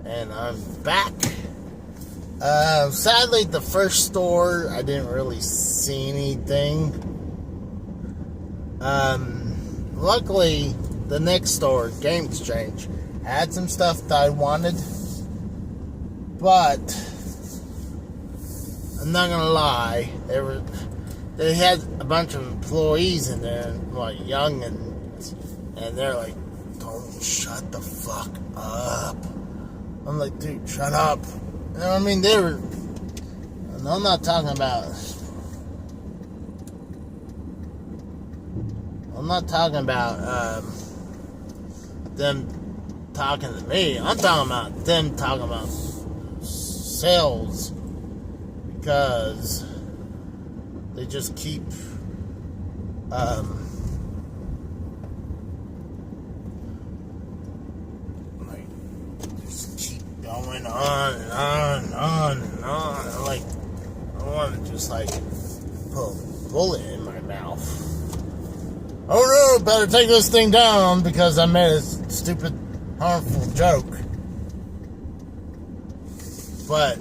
and I'm back. Sadly, the first store, I didn't really see anything. Luckily, the next store, Game Exchange, had some stuff that I wanted, but I'm not gonna lie, they had a bunch of employees in there, like young, and they're like, "Don't shut the fuck up." I'm like, "Dude, shut up." You know what I mean? I'm not talking about them talking to me. I'm talking about them talking about sales, because they just keep just keep going on and on and on and on. Like, I want to just like put a bullet in my mouth. Oh no, better take this thing down because I made a stupid, harmful joke. But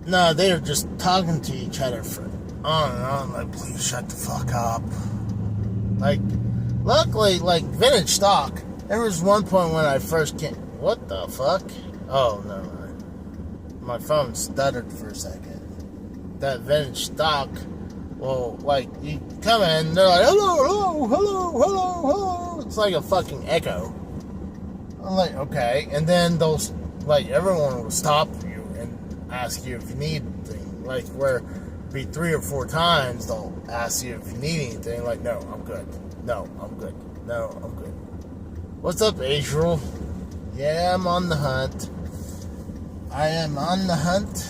no, they were just talking to each other for on and on, like, "Please shut the fuck up." Like, luckily, like, vintage stock, there was one point when I first came. What the fuck? Oh, no. My phone stuttered for a second. That vintage stock, well, like, you come in, they're like, "Hello, hello, hello, hello, hello." It's like a fucking echo. I'm like, okay. And then those, like, everyone will stop you and ask you if you need anything. Like, where it'd be 3 or 4 times they'll ask you if you need anything. Like, "No, I'm good. No, I'm good. No, I'm good." "What's up, April?" "Yeah, I'm on the hunt. I am on the hunt.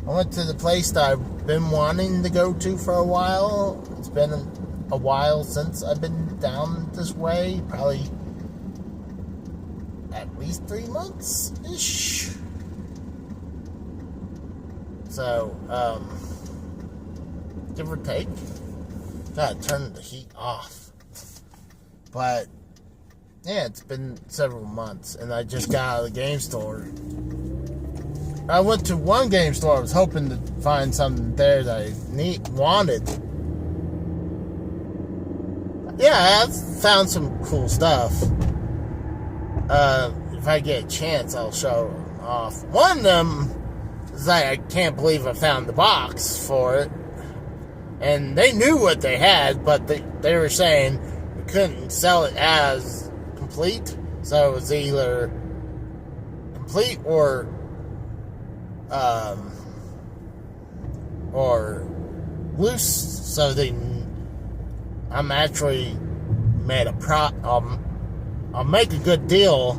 I went to the place that I've been wanting to go to for a while. It's been a while since I've been down this way. Probably at least 3 months-ish. So, give or take. Gotta turn the heat off. But, yeah, it's been several months, and I just got out of the game store. I went to one game store. I was hoping to find something there that I wanted. Yeah, I found some cool stuff. If I get a chance, I'll show off. One of them is like, I can't believe I found the box for it. And they knew what they had, but they were saying we couldn't sell it as complete. So it was either complete or loose. So I'm actually made I'll make a good deal.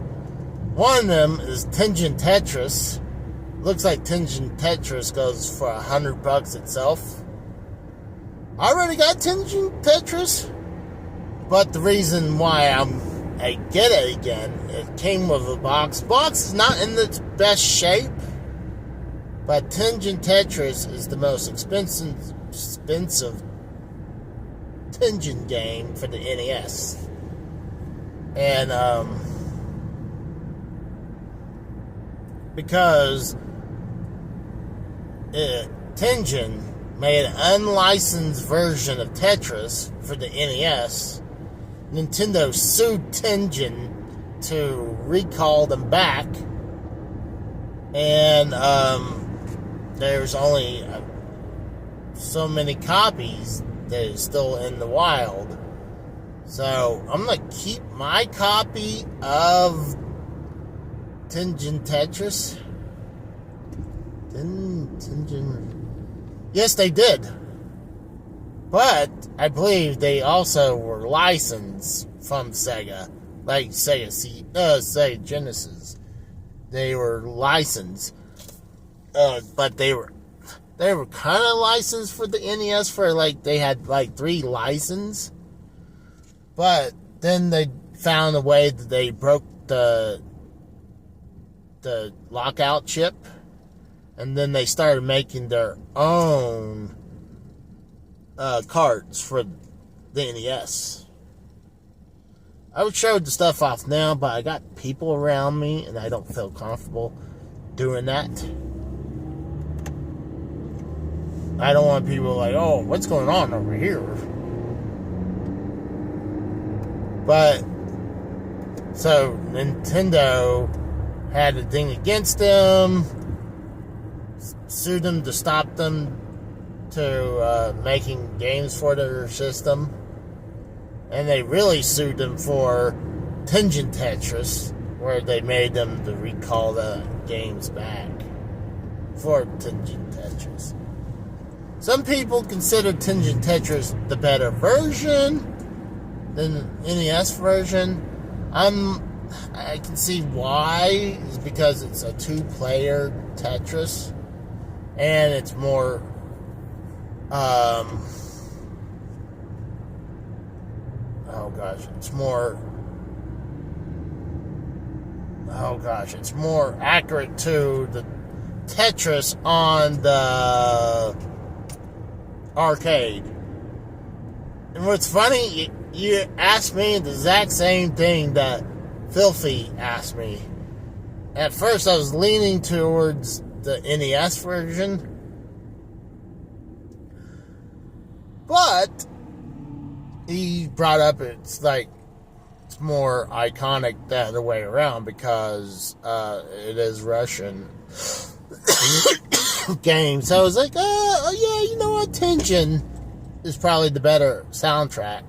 One of them is Tengen Tetris. Looks like Tengen Tetris goes for $100 itself. I already got Tengen Tetris, but the reason why I get it again, it came with a box. Box is not in its best shape, but Tengen Tetris is the most expensive Tengen game for the NES. And, because Tengen made an unlicensed version of Tetris for the NES, Nintendo sued Tengen to recall them back, and there's only so many copies that is still in the wild. So I'm gonna keep my copy of Tengen Tetris. Yes, they did. But I believe they also were licensed from Sega, like Sega Genesis. They were licensed, but they were kind of licensed for the NES for like they had like 3 licenses. But then they found a way that they broke the lockout chip, and then they started making their own cards for the NES. I would show the stuff off now, but I got people around me, and I don't feel comfortable doing that. I don't want people like, oh, what's going on over here? But, so, Nintendo had a thing against them, sued them to stop them to making games for their system. And they really sued them for Tengen Tetris, where they made them to recall the games back for Tengen Tetris. Some people consider Tengen Tetris the better version than the NES version. I can see why. It's because it's a two-player Tetris, and it's more it's more accurate to the Tetris on the arcade. And what's funny, you asked me the exact same thing that Filthy asked me. At first I was leaning towards the NES version, but he brought up it's more iconic the other way around because it is Russian game. So I was like, oh yeah, you know what? Tengen is probably the better soundtrack.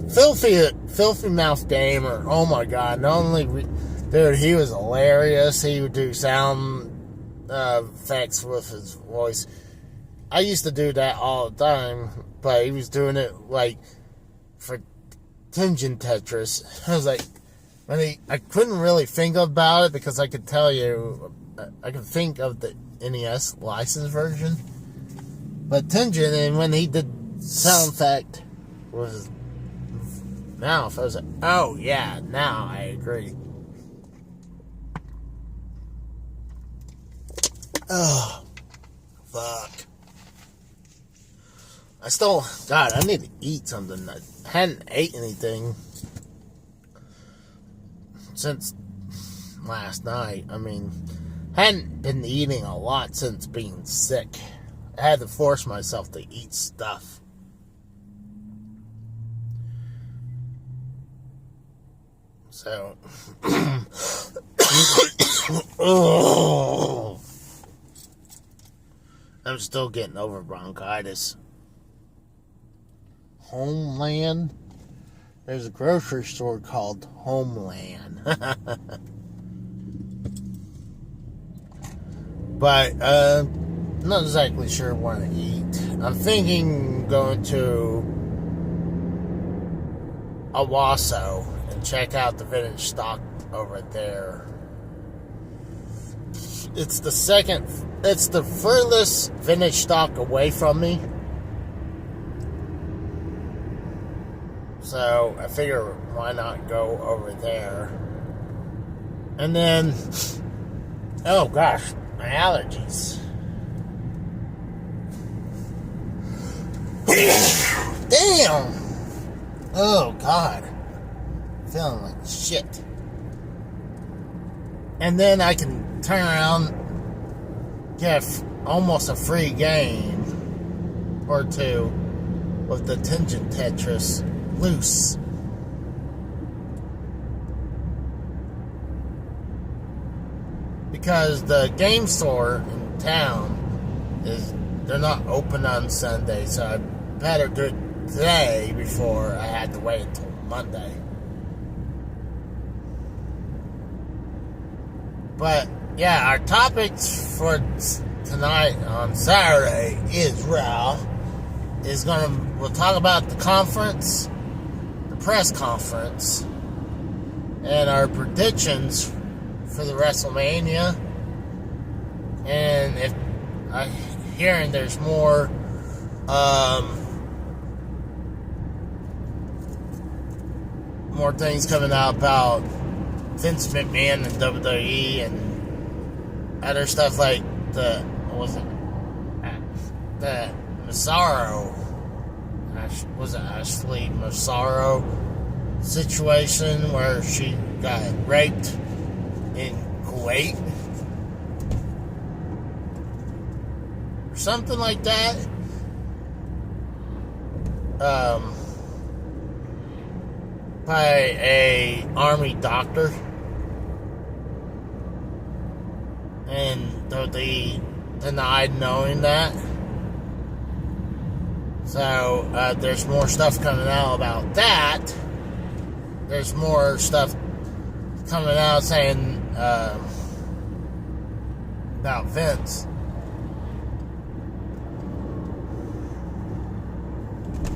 Filthy Mouth Gamer. Oh my god! Dude, he was hilarious. He would do sound effects with his voice. I used to do that all the time, but he was doing it for Tengen Tetris. I was like, I couldn't really think about it because I could tell you, I could think of the NES licensed version, but Tengen, and when he did sound effect with his mouth, I was like, oh yeah, now I agree. Oh, fuck. I need to eat something. I hadn't ate anything since last night. I mean, hadn't been eating a lot since being sick. I had to force myself to eat stuff. So, oh, I'm still getting over bronchitis. Homeland? There's a grocery store called Homeland. But, not exactly sure what to eat. I'm thinking going to Owasso and check out the vintage stock over there. It's the furthest vintage stock away from me. So I figure, why not go over there? And then, oh gosh, my allergies. Damn! Oh god. I'm feeling like shit. And then I can turn around, get almost a free game or two with the Tengen Tetris loose. Because the game store in town they're not open on Sunday, so I better do it today before I had to wait until Monday. But yeah, our topics for tonight on Saturday we'll talk about the conference, the press conference, and our predictions for the WrestleMania. And if I'm hearing there's more things coming out about Vince McMahon and WWE and other stuff like the Massaro. Was it Ashley Massaro situation where she got raped in Kuwait? Or something like that. By a army doctor. And they denied knowing that. So, there's more stuff coming out about that. There's more stuff coming out saying about Vince.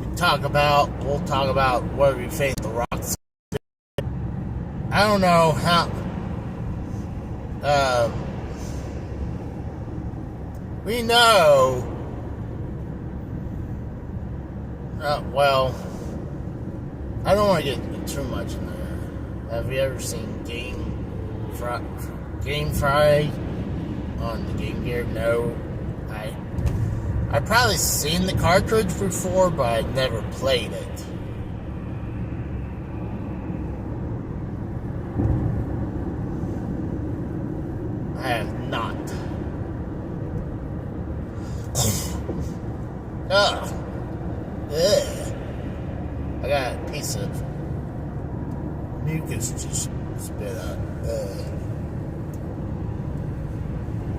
We'll talk about what we think The Rock's. I don't know how. We know. Well, I don't want to get too much in there. Have you ever seen Game Friday on the Game Gear? No. I probably seen the cartridge before, but I never played it. I have not. Ugh. I got a piece of mucus just spit out.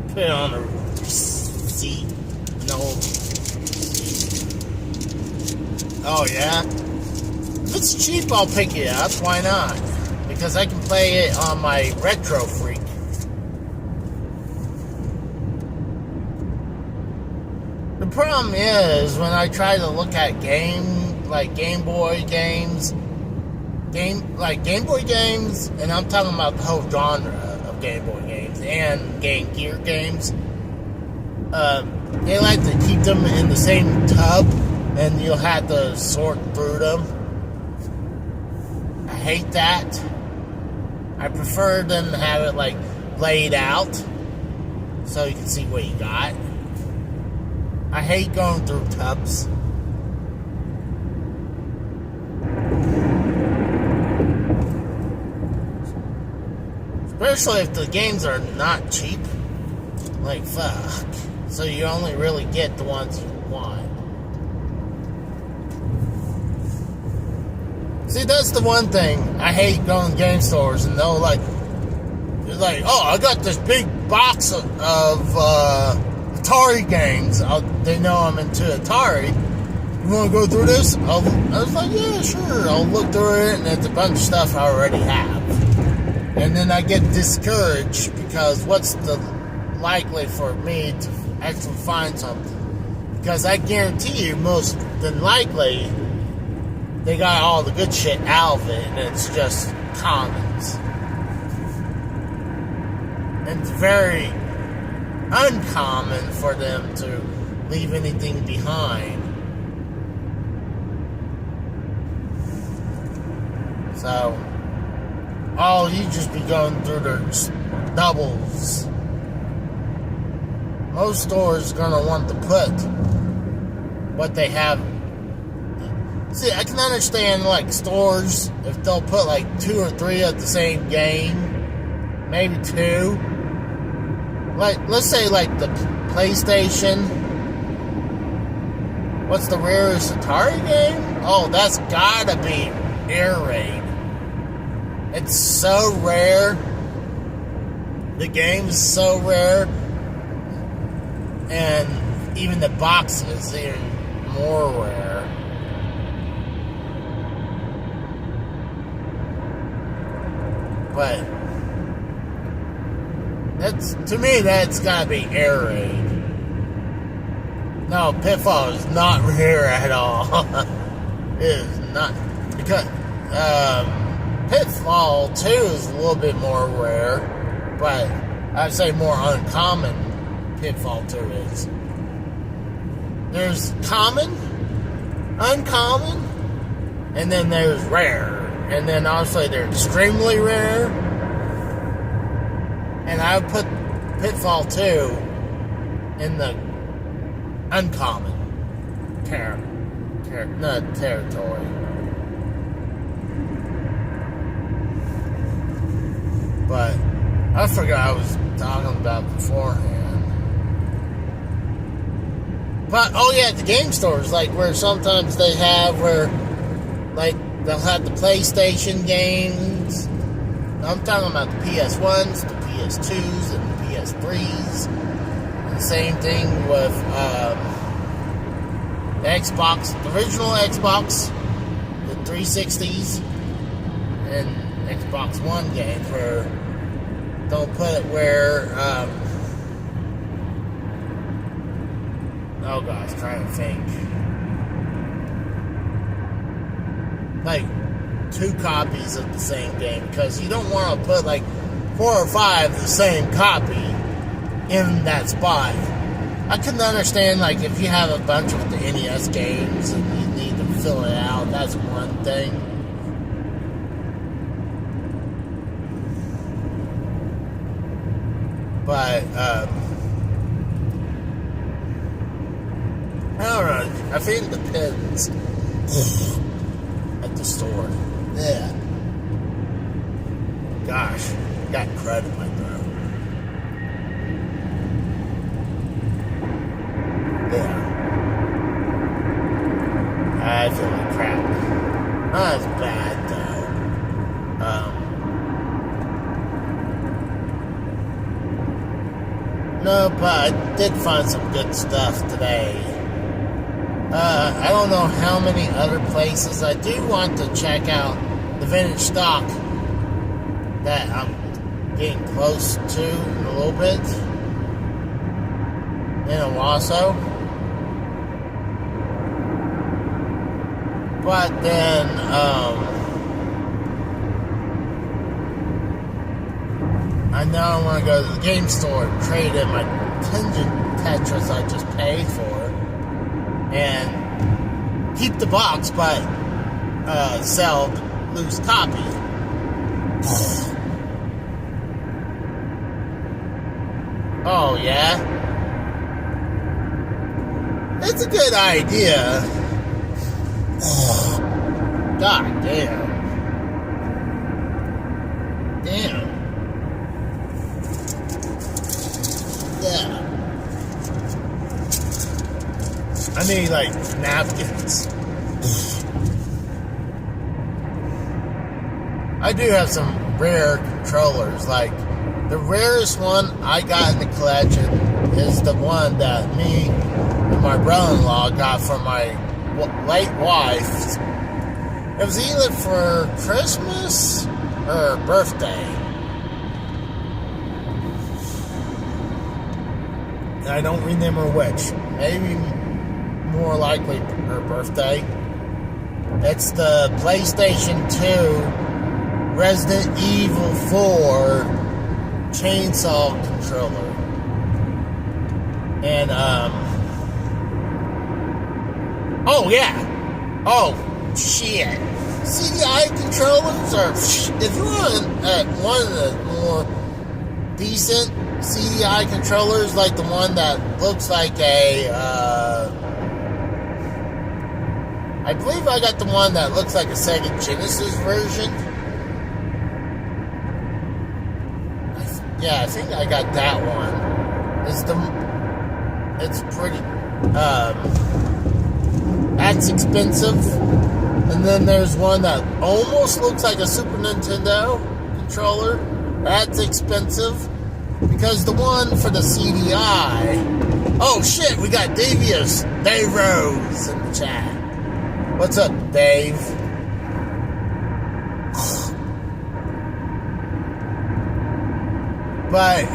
Put it on the seat. No. Oh, yeah? If it's cheap, I'll pick it up. Why not? Because I can play it on my Retro Freak. The problem is when I try to look at Game Boy games, and I'm talking about the whole genre of Game Boy games and Game Gear games. They like to keep them in the same tub, and you'll have to sort through them. I hate that. I prefer them to have it laid out, so you can see what you got. I hate going through tubs. Especially if the games are not cheap. Like, fuck. So you only really get the ones you want. See, that's the one thing. I hate going to game stores and they're like, oh, I got this big box of Atari games. They know I'm into Atari. You want to go through this? I was like, yeah, sure. I'll look through it, and it's a bunch of stuff I already have. And then I get discouraged because what's the likely for me to actually find something? Because I guarantee you, most than likely, they got all the good shit out of it, and it's just commons. And it's very uncommon for them to leave anything behind. So, you just be going through their doubles. Most stores gonna want to put what they have. See, I can understand stores if they'll put 2 or 3 of the same game, maybe 2. Let's say the PlayStation. What's the rarest Atari game? Oh, that's gotta be Air Raid. It's so rare. The game's so rare. And even the box is even more rare. But to me, that's gotta be Air Raid. No, Pitfall is not rare at all. It is not. Because, Pitfall 2 is a little bit more rare, but I'd say more uncommon Pitfall 2 is. There's common, uncommon, and then there's rare. And then obviously they're extremely rare. And I would put Pitfall 2 in the uncommon. not territory. But I forgot I was talking about beforehand. But oh yeah, the game stores, like where sometimes they have where like they'll have the PlayStation games. I'm talking about the PS1s, the PS2s, and the PS3s. And the same thing with the Xbox, the original Xbox, the 360s, and Xbox One games where they'll put it where, oh gosh, trying to think. Like 2 copies of the same game, because you don't want to put like 4 or 5 of the same copy in that spot. I couldn't understand, like, if you have a bunch of the NES games and you need to fill it out, that's one thing. But, I don't know. I think it depends at the store. Yeah. Gosh, got crud in my throat. Yeah. I feel like crap. Not as bad though. No, but I did find some good stuff today. I don't know how many other places. I do want to check out the vintage stock that I'm getting close to a little bit in Owasso. But then, I now want to go to the game store and trade in my Tengen Tetris I just paid for. And keep the box, but sell loose copy. Oh yeah, it's a good idea. God damn. Yeah. I need, like, napkins. I do have some rare controllers. Like, the rarest one I got in the collection is the one that me and my brother-in-law got from my late wife. It was either for Christmas or her birthday. I don't remember which. Maybe more likely her birthday. It's the PlayStation 2 Resident Evil 4 chainsaw controller. And, oh yeah! Oh, shit. CDI controllers are, if you want one of the more decent CDI controllers, like the one that looks like a, I believe I got the one that looks like a Sega Genesis version. Yeah, I think I got that one. It's pretty, that's expensive. And then there's one that almost looks like a Super Nintendo controller. That's expensive. Because the one for the CDI... Oh shit, we got Dave Rose in the chat. What's up, Dave? But,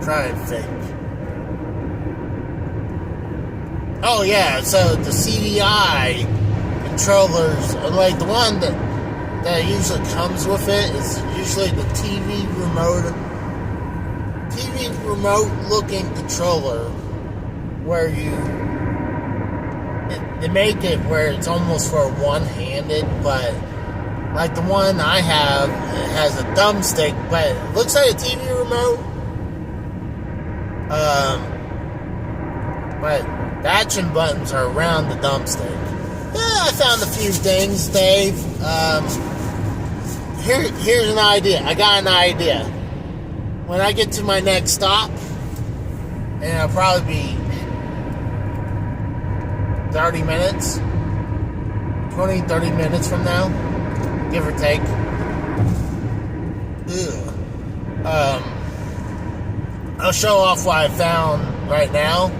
try and think. Oh yeah, so the CDI controllers, like the one that usually comes with it, is usually the TV remote looking controller, where they make it where it's almost for one-handed, but like the one I have, it has a thumbstick, but it looks like a TV remote. But the action buttons are around the thumbstick. Yeah, I found a few things, Dave. Here's an idea. I got an idea. When I get to my next stop, and it'll probably be 30 minutes, 30 minutes from now, give or take. I'll show off what I found right now.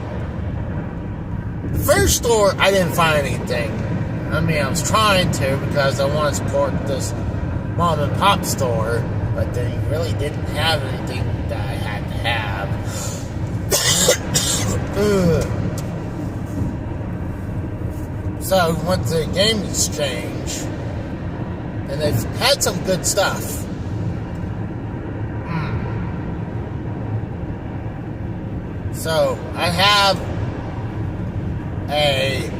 The first store, I didn't find anything. I mean, I was trying to because I want to support this mom and pop store, but they really didn't have anything that I had to have. So I went to Game Exchange, and they've had some good stuff. So I have a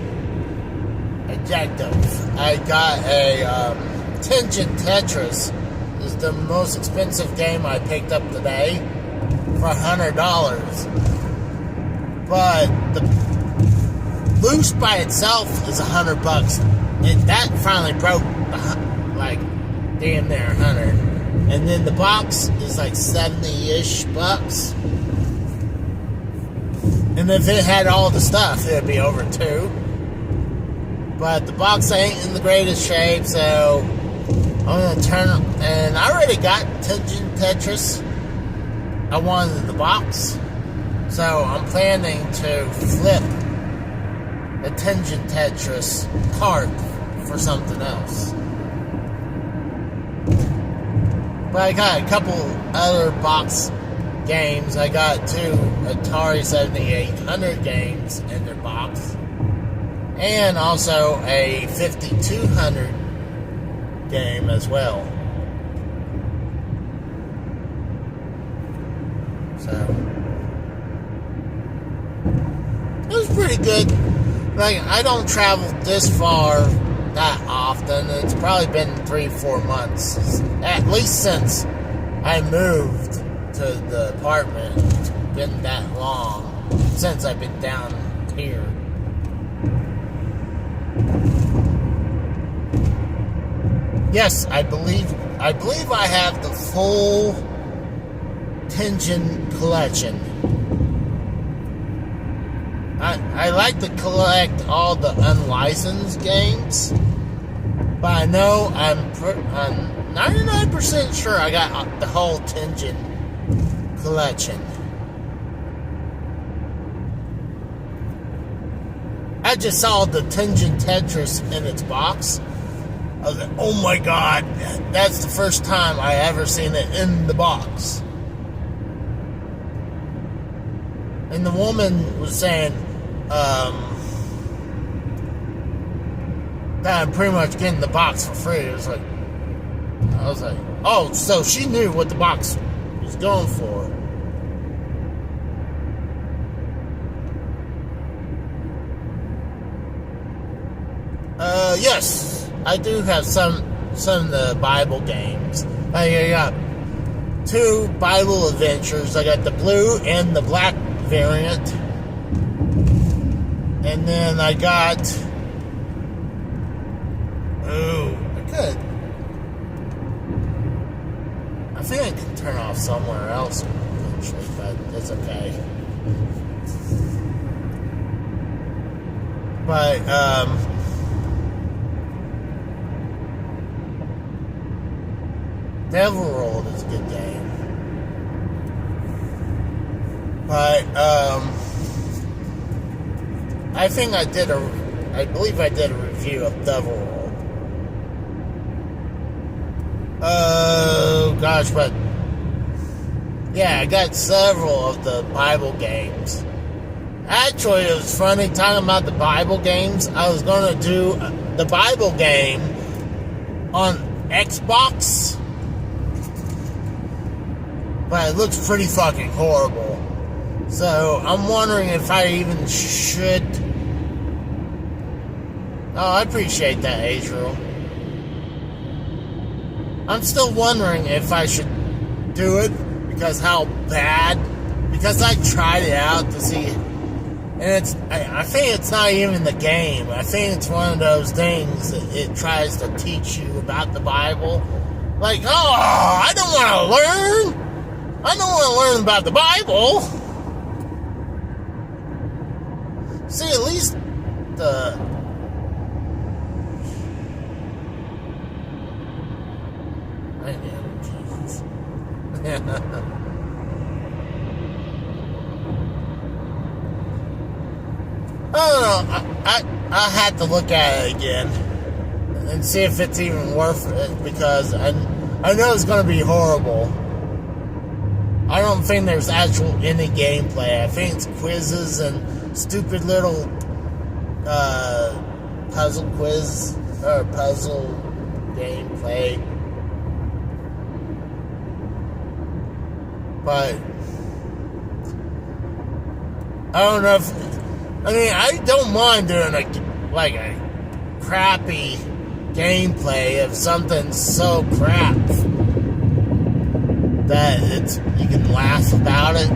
objective. I got a Tengen Tetris. Is the most expensive game I picked up today for $100. But the loose by itself is $100, and that finally broke like damn near 100. And then the box is like 70-ish bucks. And if it had all the stuff, it'd be over $2. But the box ain't in the greatest shape, so I'm gonna turn it. And I already got Tengen Tetris. I wanted the box, so I'm planning to flip the Tengen Tetris cart for something else. But I got a couple other box games. I got 2 Atari 7800 games in their box, and also a 5200 game as well. So it was pretty good. Like, I don't travel this far that often. It's probably been 3-4 months, at least since I moved to the apartment. It's been that long since I've been down here. Yes, I believe I have the full Tengen collection. I like to collect all the unlicensed games, but I know I'm 99% sure I got the whole Tengen collection. I just saw the Tengen Tetris in its box. I was like, oh my god, that's the first time I ever seen it in the box. And the woman was saying that I'm pretty much getting the box for free. I was like, oh, so she knew what the box was going for. Yes, I do have some of the Bible games. I got 2 Bible Adventures. I got the blue and the black variant. And then I got... I think I can turn off somewhere else eventually, but it's okay. But, Devil World is a good game. But, I believe I did a review of Devil World. Oh, gosh, but... yeah, I got several of the Bible games. Actually, it was funny talking about the Bible games. I was going to do the Bible game on Xbox, but it looks pretty fucking horrible. So, I'm wondering if I even should... oh, I appreciate that, Adriel. I'm still wondering if I should do it, because how bad... because I tried it out to see And I think it's not even the game. I think it's one of those things that it tries to teach you about the Bible. Like, oh, I don't want to learn. I don't want to learn about the Bible. See, at least the... Jesus. I don't know. I had to look at it again and see if it's even worth it, because I know it's going to be horrible. I don't think there's actual any gameplay. I think it's quizzes and stupid little puzzle quiz or puzzle gameplay. But I don't know if... I mean, I don't mind doing a crappy gameplay of something so crap that you can laugh about it.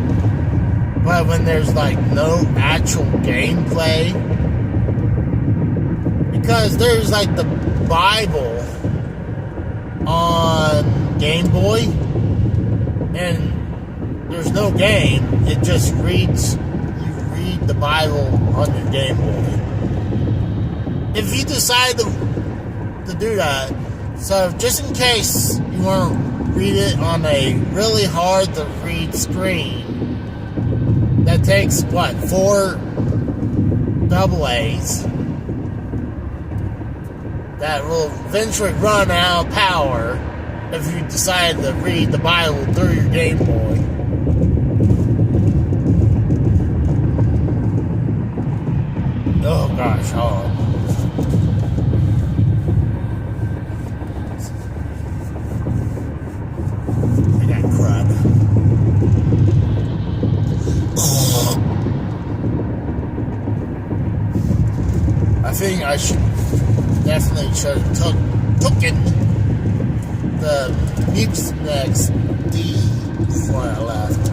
But when there's no actual gameplay, because there's the Bible on Game Boy, and there's no game. It just reads. The Bible on your Game Boy. If you decide to do that, so just in case you want to read it on a really hard to read screen that takes 4 AA's that will eventually run out of power if you decide to read the Bible through your Game Boy. Oh gosh, hold on. I got crud. I think I should have taken the Mucinex D before I left.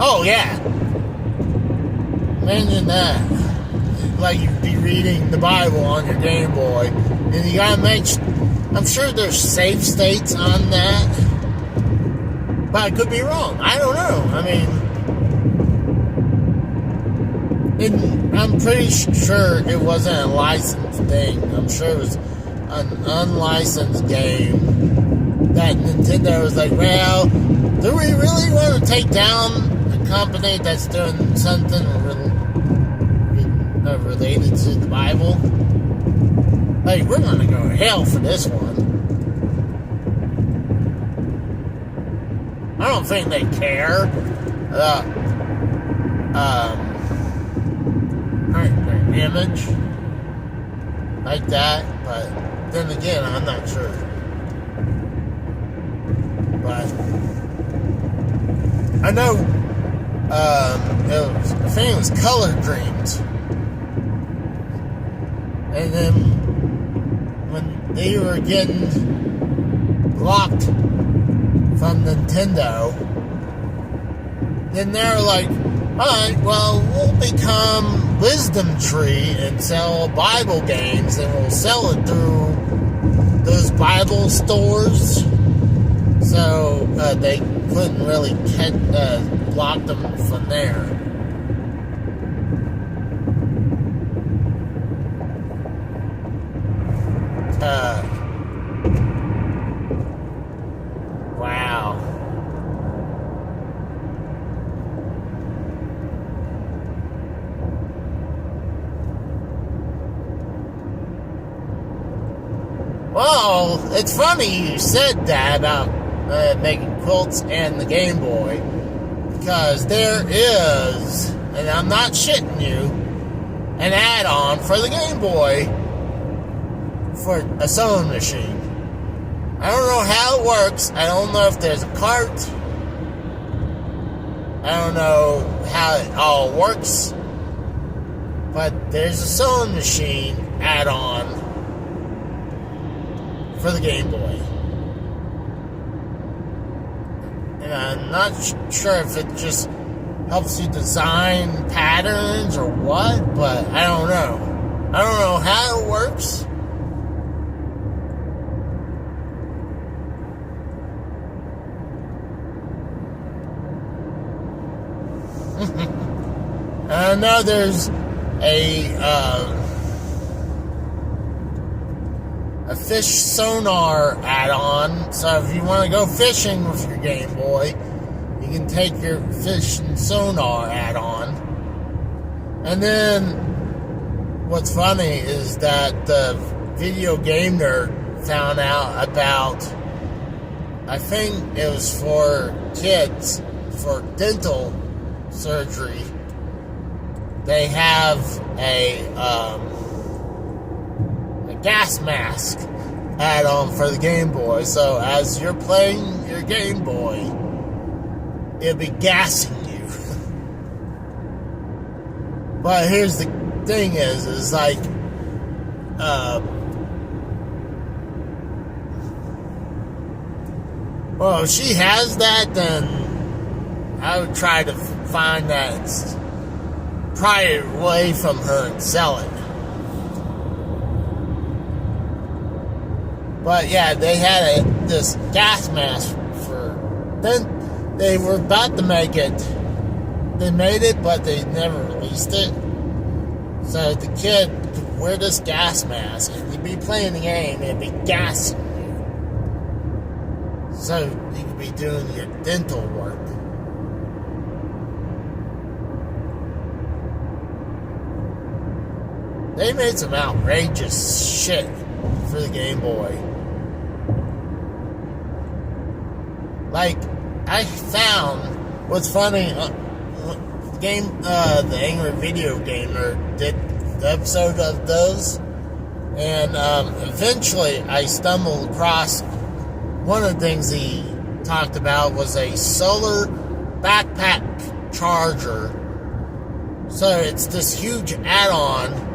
Oh, yeah. Imagine that. You'd be reading the Bible on your Game Boy. And you gotta I'm sure there's save states on that. But I could be wrong. I don't know. I mean... I'm pretty sure it wasn't a licensed thing. I'm sure it was an unlicensed game. That Nintendo was like, well, do we really want to take down company that's doing something related to the Bible? We're gonna go to hell for this one. I don't think they care about their image like that, but then again, I'm not sure. But I know I think it was Color Dreams. And then when they were getting blocked from Nintendo, then they're like, alright, well, we'll become Wisdom Tree and sell Bible games, and we'll sell it through those Bible stores. So they couldn't really block them from there. Wow. Well, it's funny you said that about making quilts and the Game Boy, because there is, and I'm not shitting you, an add-on for the Game Boy for a sewing machine. I don't know how it works. I don't know if there's a cart. I don't know how it all works. But there's a sewing machine add-on for the Game Boy. And I'm not sure if it just helps you design patterns or what, but I don't know. I don't know how it works. I know there's a fish sonar add-on, so if you want to go fishing with your Game Boy, you can take your fish and sonar add-on. And then what's funny is that the Video Game Nerd found out about, I think it was for kids, for dental surgery, they have a gas mask add-on for the Game Boy. So as you're playing your Game Boy, it'll be gassing you. But here's the thing is like, well, if she has that, then I would try to find that, pry it away from her and sell it. But yeah, they had this gas mask for. Then they were about to make it. They made it, but they never released it. So the kid could wear this gas mask, and you'd be playing the game, and it'd be gassing you. So you could be doing your dental work. They made some outrageous shit for the Game Boy. Like, I found what's funny. The Angry Video Gamer did the episode of those, and eventually I stumbled across one of the things he talked about was a solar backpack charger. So it's this huge add-on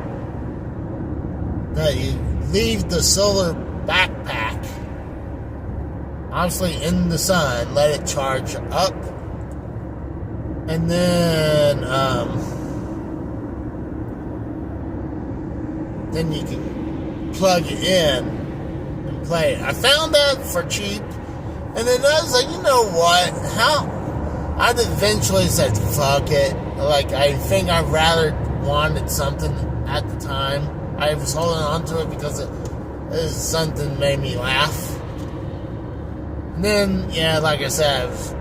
that you leave the solar backpack, obviously in the sun, let it charge up, and then you can plug it in and play it. I found that for cheap, and then I was like, you know what? I eventually said, fuck it. Like, I think I rather wanted something at the time. I was holding on to it because it was something that made me laugh. And then, yeah, like I said, I was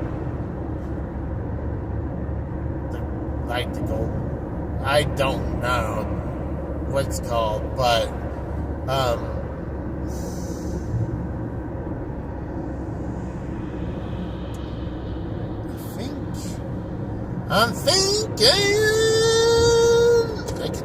like the gold. I don't know what it's called, but I'm thinking I could.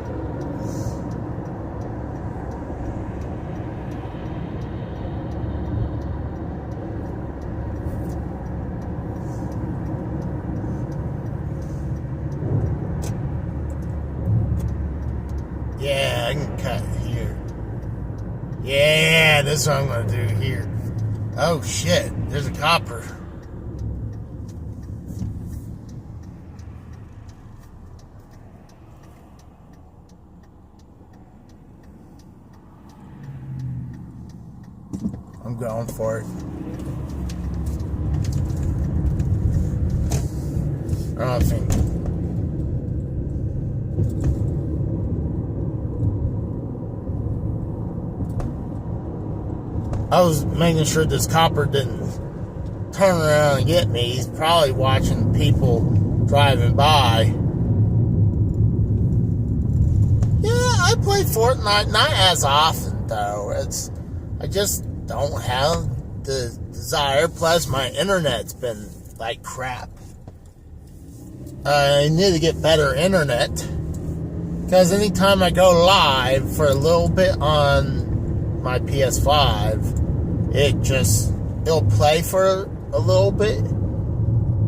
Yeah, I can cut here. Yeah, that's what I'm going to do here. Oh shit, there's a copper. I'm going for it. I don't think. I was making sure this copper didn't turn around and get me. He's probably watching people driving by. Yeah, I play Fortnite, not as often though. I just don't have the desire. Plus, my internet's been like crap. I need to get better internet, because anytime I go live for a little bit on my PS5, it'll play for a little bit,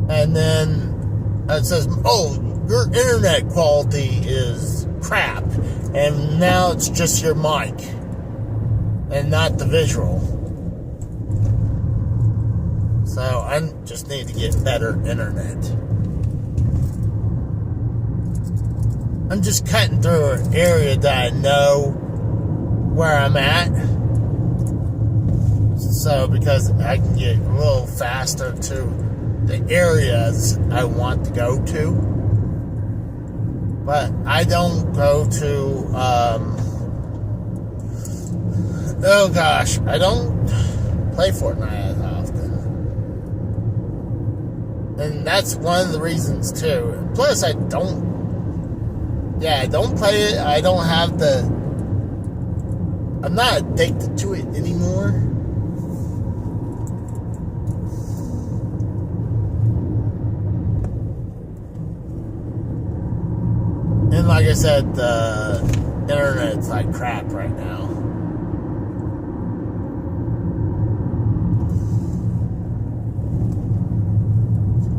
and then it says, oh, your internet quality is crap, and now it's just your mic and not the visual. So I just need to get better internet. I'm just cutting through an area that I know where I'm at. So because I can get a little faster to the areas I want to go to. But I don't go to, oh gosh, I don't play Fortnite as often. And that's one of the reasons too. Plus I don't play it. I don't have I'm not addicted to it anymore. And like I said, the internet's like crap right now.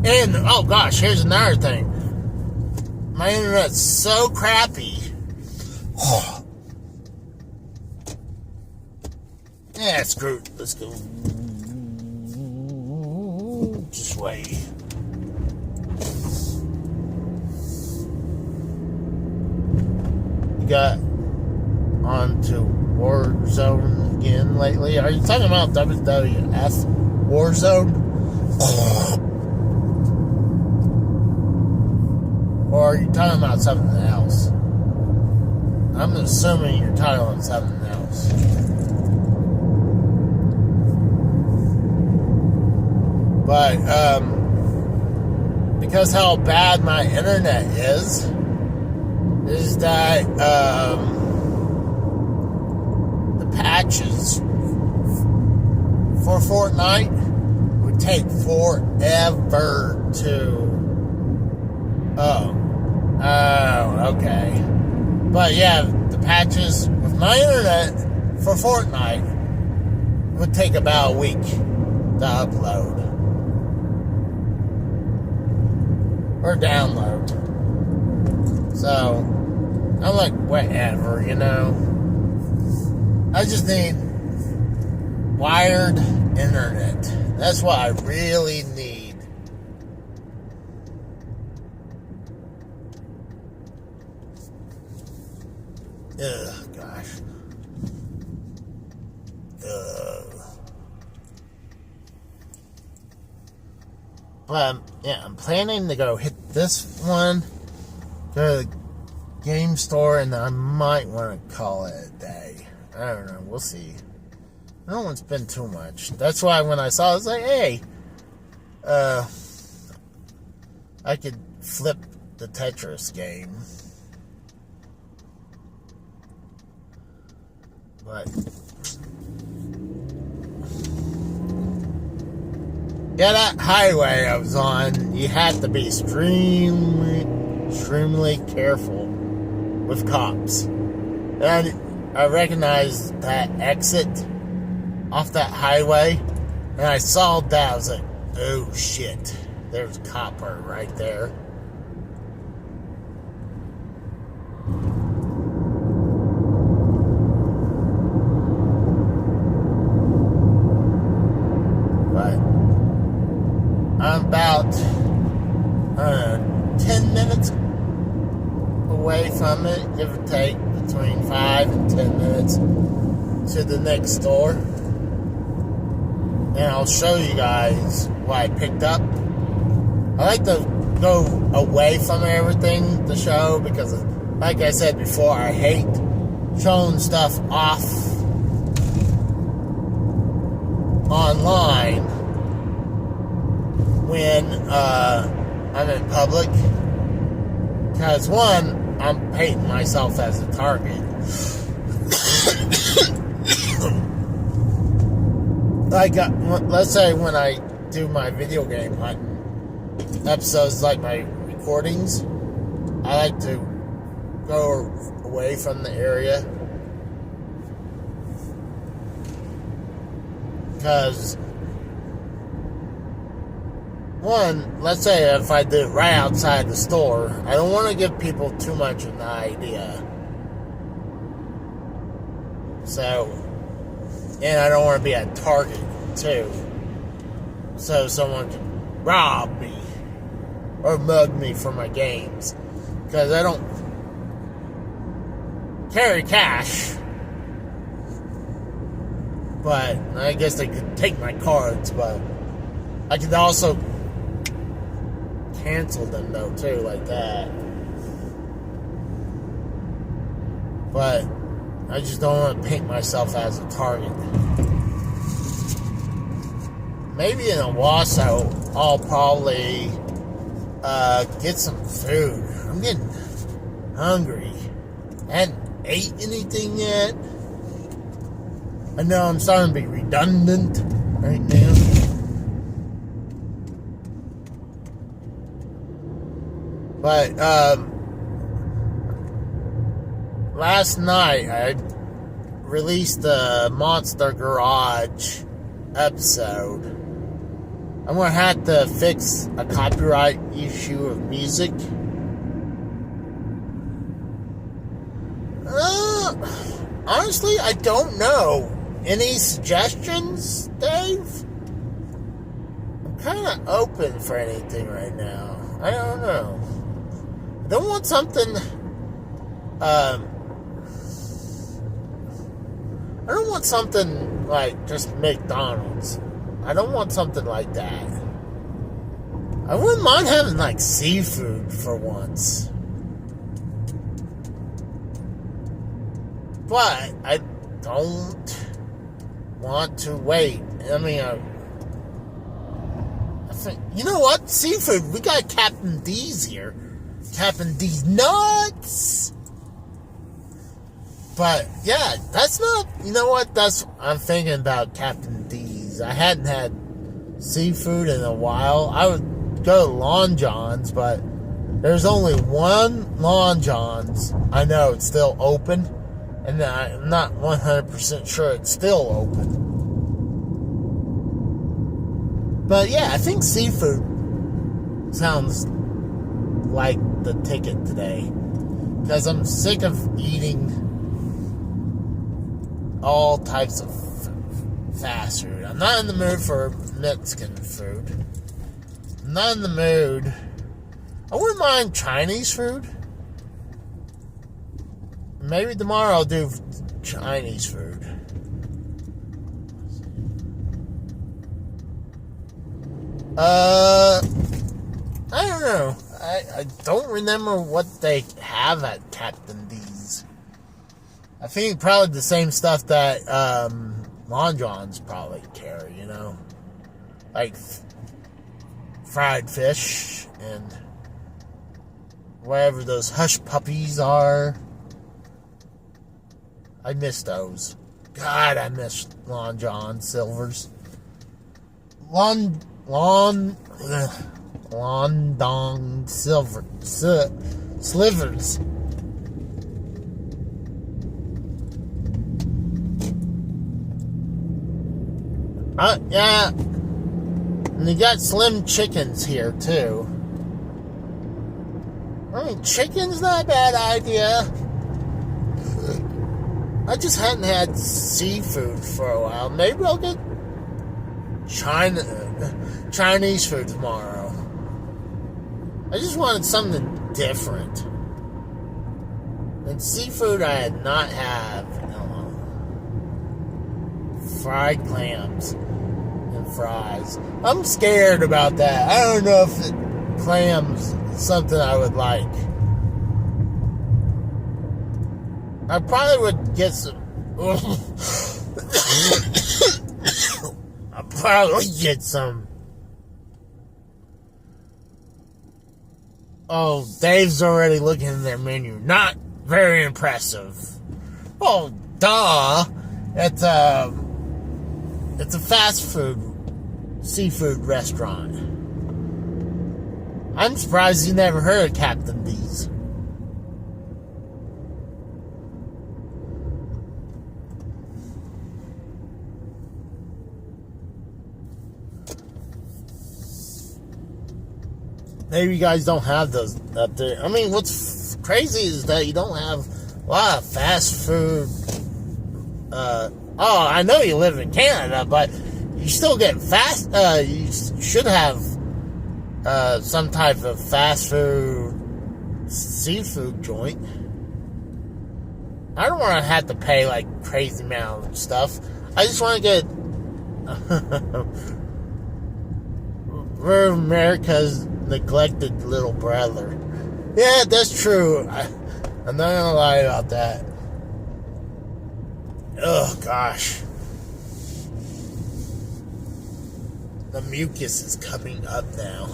And, oh gosh, here's another thing. My internet's so crappy. Oh. Yeah, screw it. Let's go this way. Got onto Warzone again lately. Are you talking about WWF Warzone? Or are you talking about something else? I'm assuming you're talking about something else. But, because how bad my internet is that the patches for Fortnite would take forever to... Oh, okay. But yeah, the patches with my internet for Fortnite would take about a week to upload. Or download. So, I'm like, whatever, you know. I just need wired internet. That's what I really need. Ugh, gosh. But, yeah, I'm planning to go hit this one, go to the game store, and I might want to call it a day. I don't know. We'll see. I don't want to spend too much. That's why when I saw it, I was like, hey, I could flip the Tetris game. But yeah, that highway I was on, you had to be extremely careful with cops. And I recognized that exit off that highway, and I saw that. I was like, oh shit, there's a copper right there. But I'm about 10 minutes away from it, give or take, between 5 and 10 minutes to the next store. And I'll show you guys what I picked up. I like to go away from everything to show because, like I said before, I hate showing stuff off online when I'm in public. Because, one, I'm painting myself as a target. Let's say when I do my video game hunting episodes, like my recordings, I like to go away from the area. Because, one, let's say if I do it right outside the store, I don't want to give people too much of an idea. So, and I don't want to be a target, too. so someone can rob me or mug me for my games, because I don't carry cash. But I guess they could take my cards, but I could also cancel them though too, like that. But I just don't want to paint myself as a target. Maybe in Owasso, I'll probably get some food. I'm getting hungry. I hadn't ate anything yet. I know I'm starting to be redundant right now. But last night I released the Monster Garage episode. I'm going to have to fix a copyright issue of music. Honestly, I don't know. Any suggestions, Dave? I'm kind of open for anything right now. I don't know. I don't want something... I don't want something like just McDonald's. I don't want something like that. I wouldn't mind having like seafood for once. But I don't want to wait. I mean, I think, you know what? Seafood. We got Captain D's here. Captain D's nuts. But yeah, that's not. You know what? I'm thinking about Captain D's. I hadn't had seafood in a while. I would go to Long John's, but there's only one Long John's. I know it's still open. And I'm not 100% sure it's still open. But yeah, I think seafood sounds like the ticket today. Because I'm sick of eating all types of fast food. I'm not in the mood for Mexican food. I'm not in the mood. I wouldn't mind Chinese food. Maybe tomorrow I'll do Chinese food. I don't know. I don't remember what they have at Captain D's. I think probably the same stuff that Long John's probably carry, you know? Like fried fish and whatever those hush puppies are. I miss those. God, I miss Long John Silver's. Londong Silver Slivers. Yeah. And you got Slim Chickens here too. I mean, chicken's not a bad idea. I just hadn't had seafood for a while. Maybe I'll get Chinese food tomorrow. I just wanted something different. And seafood I had not had. Fried clams and fries. I'm scared about that. I don't know if clams is something I would like. I probably would get some. I probably get some. Oh, Dave's already looking at their menu. Not very impressive. Oh, duh. It's a fast food seafood restaurant. I'm surprised you never heard of Captain D's. Maybe you guys don't have those up there. I mean, what's crazy is that you don't have a lot of fast food. I know you live in Canada, but you still get fast. You should have some type of fast food seafood joint. I don't want to have to pay like crazy amount of stuff. I just want to get we're America's neglected little brother. Yeah, that's true. I'm not gonna lie about that. Oh gosh, the mucus is coming up now.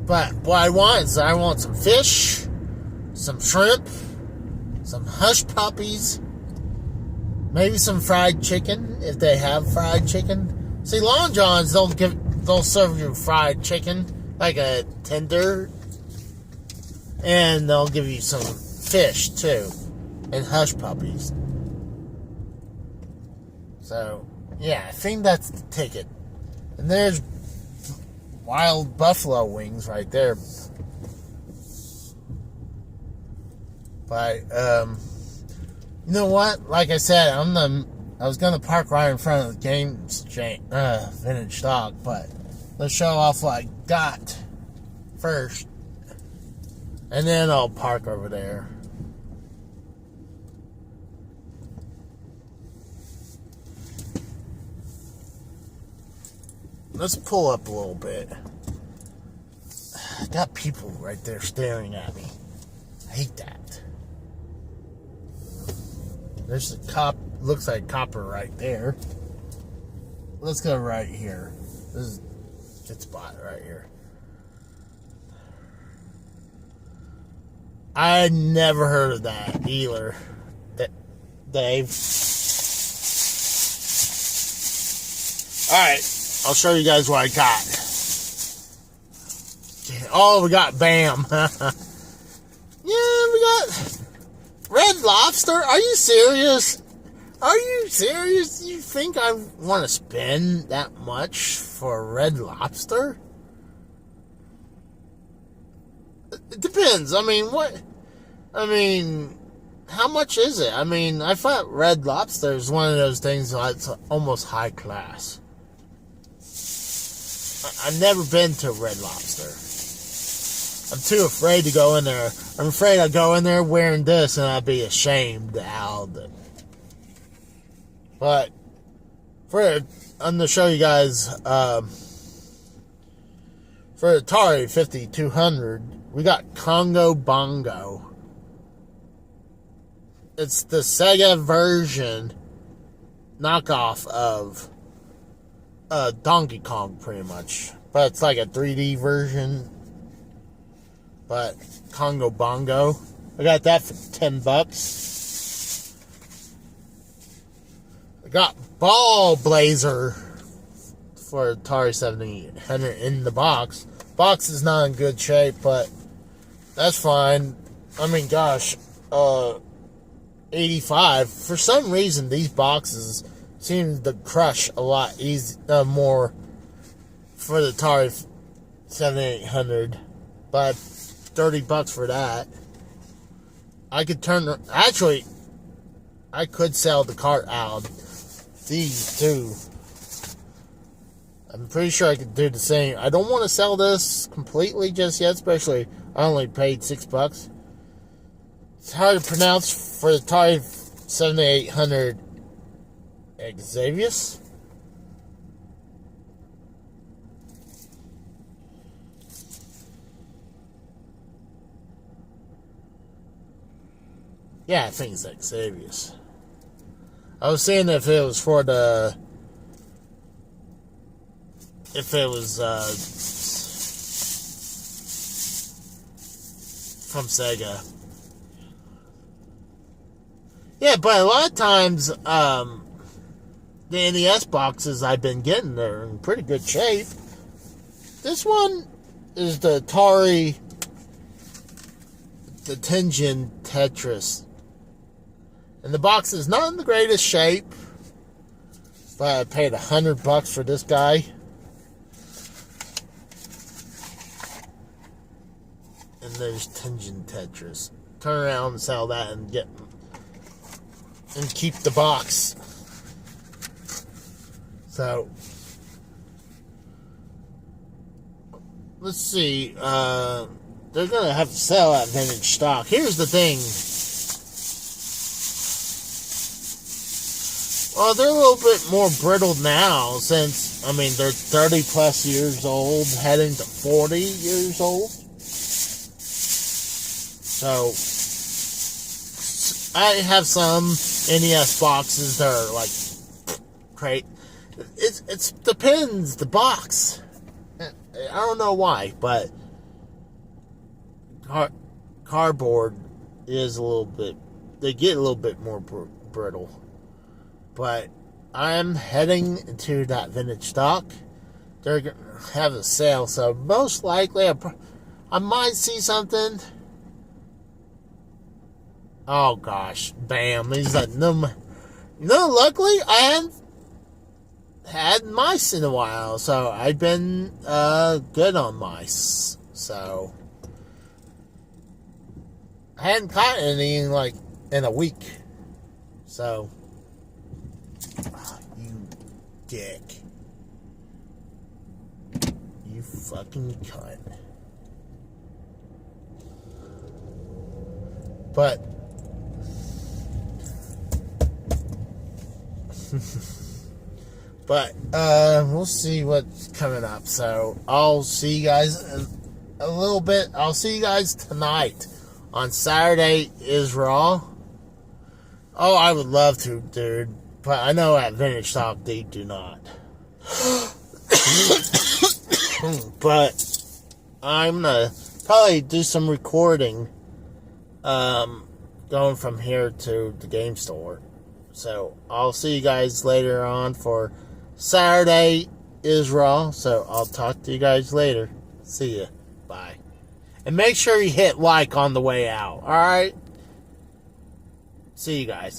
But what I want is I want some fish, some shrimp, some hush puppies, maybe some fried chicken if they have fried chicken. See, Long John's they'll serve you fried chicken like a tender, and they'll give you some fish too, and hush puppies. So yeah, I think that's the ticket. And there's Wild Buffalo Wings right there. But you know what? Like I said, I was gonna park right in front of the Games Vintage Stock, but let's show off what I got first, and then I'll park over there. Let's pull up a little bit. I got people right there staring at me. I hate that. There's a cop, looks like copper right there. Let's go right here. This is a good spot right here. I never heard of that dealer, Dave. Alright. I'll show you guys what I got. Oh, we got BAM. Yeah, we got Red Lobster. Are you serious? Are you serious? You think I want to spend that much for Red Lobster? It depends. I mean, how much is it? I mean, I thought Red Lobster is one of those things that's almost high class. I've never been to Red Lobster. I'm too afraid to go in there. I'm afraid I'd go in there wearing this and I'd be ashamed out of it. But I'm going to show you guys for Atari 5200, we got Congo Bongo. It's the Sega version knockoff of Donkey Kong, pretty much, but it's like a 3D version. But Congo Bongo, I got that for $10. I got Ball Blazer for Atari 7800 in the box. Box is not in good shape, but that's fine. I mean, gosh, 85. For some reason, these boxes seems to crush a lot more for the Atari 7800, but $30 for that. I could I could sell the cart out of these too. I'm pretty sure I could do the same. I don't want to sell this completely just yet, especially I only paid $6. It's hard to pronounce for the Atari 7800. Xavius. Yeah, I think it's Xavius. I was seeing if it was for if it was from Sega. Yeah, but a lot of times, the NES boxes I've been getting, they're in pretty good shape. This one is the Atari, the Tengen Tetris. And the box is not in the greatest shape, but I paid $100 for this guy. And there's Tengen Tetris. Turn around and sell that and get and keep the box. So, let's see. They're going to have to sell that vintage stock. Here's the thing. Well, they're a little bit more brittle now since, I mean, they're 30 plus years old, heading to 40 years old. So, I have some NES boxes that are like, great. It depends, the box. I don't know why, but cardboard is a little bit, they get a little bit more brittle. But I'm heading into that vintage stock. They're going to have a sale, so most likely I might see something. Oh gosh, bam. He's like, no, luckily I hadn't had mice in a while, so I've been good on mice. So I hadn't caught any like in a week. So, oh, you dick. You fucking cunt. But we'll see what's coming up. So I'll see you guys in a little bit. I'll see you guys tonight on Saturday is Raw. Oh, I would love to, dude. But I know at Vintage Stock they do not. But I'm gonna probably do some recording going from here to the game store. So I'll see you guys later on for Saturday is Raw. So I'll talk to you guys later. See ya. Bye. And make sure you hit like on the way out. Alright? See you guys.